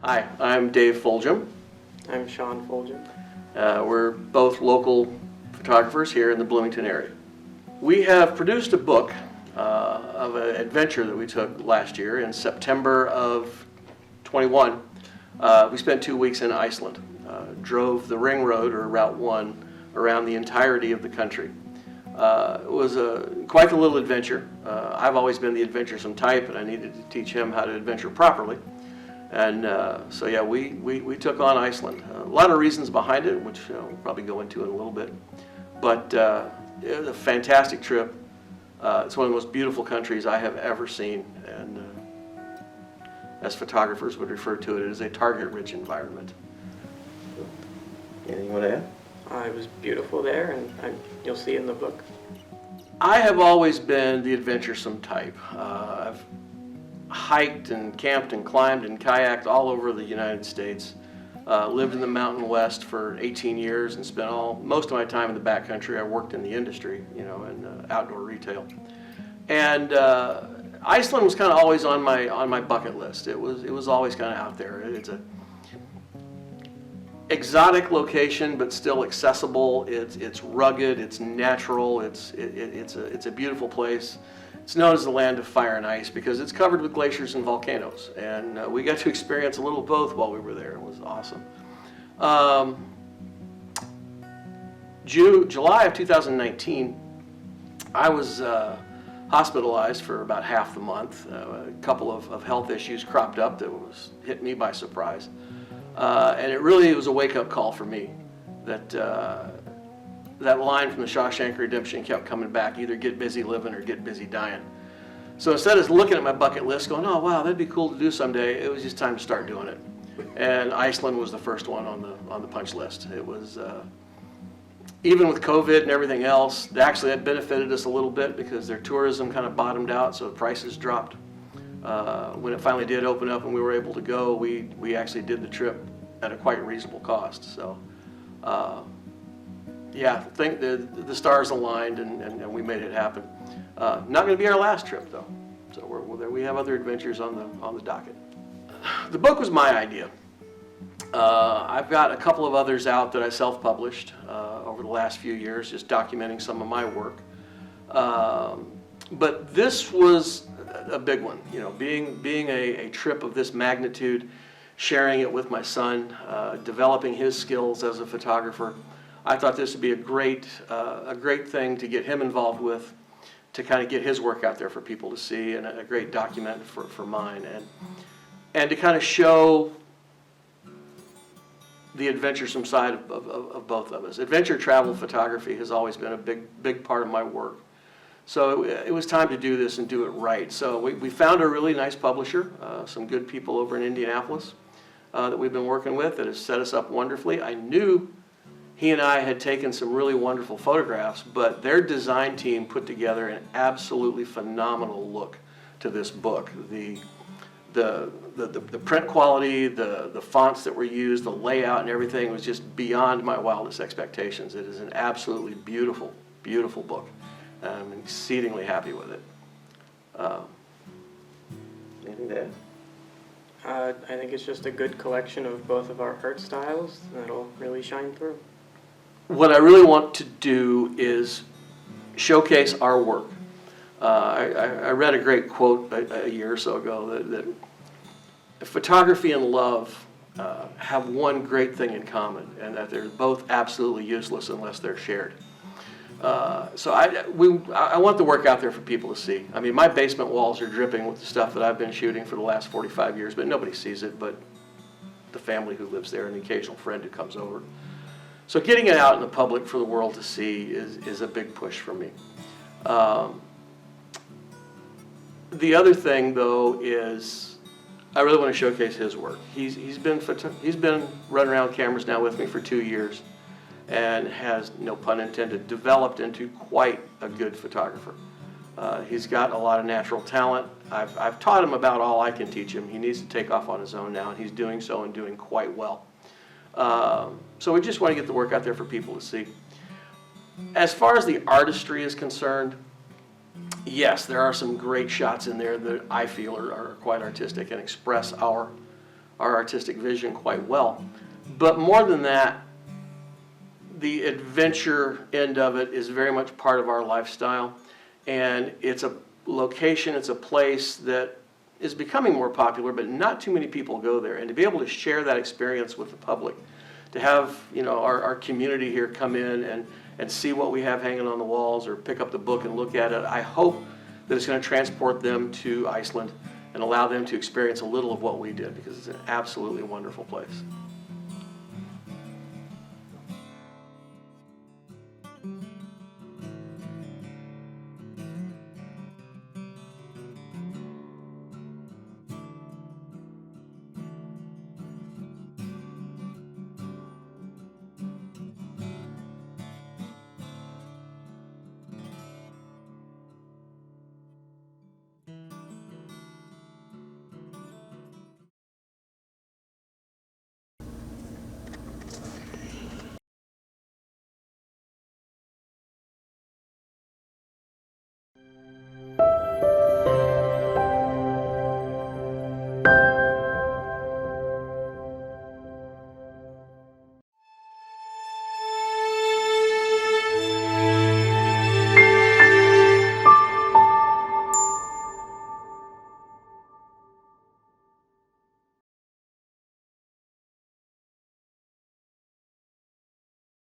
Hi, I'm Dave Fulghum. I'm Sean Fulghum. We're both local photographers here in the Bloomington area. We have produced a book of an adventure that we took last year in September of 21. We spent 2 weeks in Iceland, drove the ring road, or Route 1, around the entirety of the country. It was quite a little adventure. I've always been the adventuresome type, and I needed to teach him how to adventure properly. And so yeah, we took on Iceland. A lot of reasons behind it, which we'll probably go into in a little bit. But it was a fantastic trip. It's one of the most beautiful countries I have ever seen. And as photographers would refer to it as a target-rich environment. So, anything you want to add? It was beautiful there, and you'll see in the book. I have always been the adventuresome type. I've hiked and camped and climbed and kayaked all over the United States. Lived in the Mountain West for 18 years and spent most of my time in the backcountry. I worked in the industry, in outdoor retail. And Iceland was kind of always on my bucket list. It was always kind of out there. It's a exotic location, but still accessible. It's rugged. It's natural. It's a beautiful place. It's known as the land of fire and ice because it's covered with glaciers and volcanoes, and we got to experience a little of both while we were there. It was awesome. July of 2019, I was hospitalized for about half the month. A couple of health issues cropped up that hit me by surprise, and it really was a wake-up call for me that line from the Shawshank Redemption kept coming back, either get busy living or get busy dying. So instead of looking at my bucket list going, oh wow, that'd be cool to do someday, it was just time to start doing it. And Iceland was the first one on the punch list. It was, even with COVID and everything else, actually that benefited us a little bit because their tourism kind of bottomed out, so the prices dropped. When it finally did open up and we were able to go, we actually did the trip at a quite reasonable cost. So. Yeah, I think the stars aligned and we made it happen. Not going to be our last trip though, so we have other adventures on the docket. The book was my idea. I've got a couple of others out that I self-published over the last few years, just documenting some of my work. But this was a big one, being a trip of this magnitude, sharing it with my son, developing his skills as a photographer. I thought this would be a great thing to get him involved with, to kind of get his work out there for people to see, and a great document for mine, and to kind of show the adventuresome side of both of us. Adventure travel photography has always been a big part of my work. So it was time to do this and do it right. So we found a really nice publisher, some good people over in Indianapolis that we've been working with that has set us up wonderfully. I knew he and I had taken some really wonderful photographs, but their design team put together an absolutely phenomenal look to this book. The print quality, the fonts that were used, the layout and everything was just beyond my wildest expectations. It is an absolutely beautiful, beautiful book. I'm exceedingly happy with it. Anything to add? I think it's just a good collection of both of our art styles that'll really shine through. What I really want to do is showcase our work. I read a great quote a year or so ago that photography and love have one great thing in common, and that they're both absolutely useless unless they're shared. So I want the work out there for people to see. I mean, my basement walls are dripping with the stuff that I've been shooting for the last 45 years, but nobody sees it but the family who lives there and the occasional friend who comes over. So getting it out in the public for the world to see is a big push for me. The other thing, though, is I really want to showcase his work. He's been running around with cameras now with me for 2 years, and has, no pun intended, developed into quite a good photographer. He's got a lot of natural talent. I've taught him about all I can teach him. He needs to take off on his own now, and he's doing so and doing quite well. So we just want to get the work out there for people to see. As far as the artistry is concerned, yes, there are some great shots in there that I feel are quite artistic and express our our artistic vision quite well. But more than that, the adventure end of it is very much part of our lifestyle, and it's a location, it's a place that is becoming more popular, but not too many people go there. And to be able to share that experience with the public, to have our community here come in and see what we have hanging on the walls or pick up the book and look at it, I hope that it's going to transport them to Iceland and allow them to experience a little of what we did, because it's an absolutely wonderful place.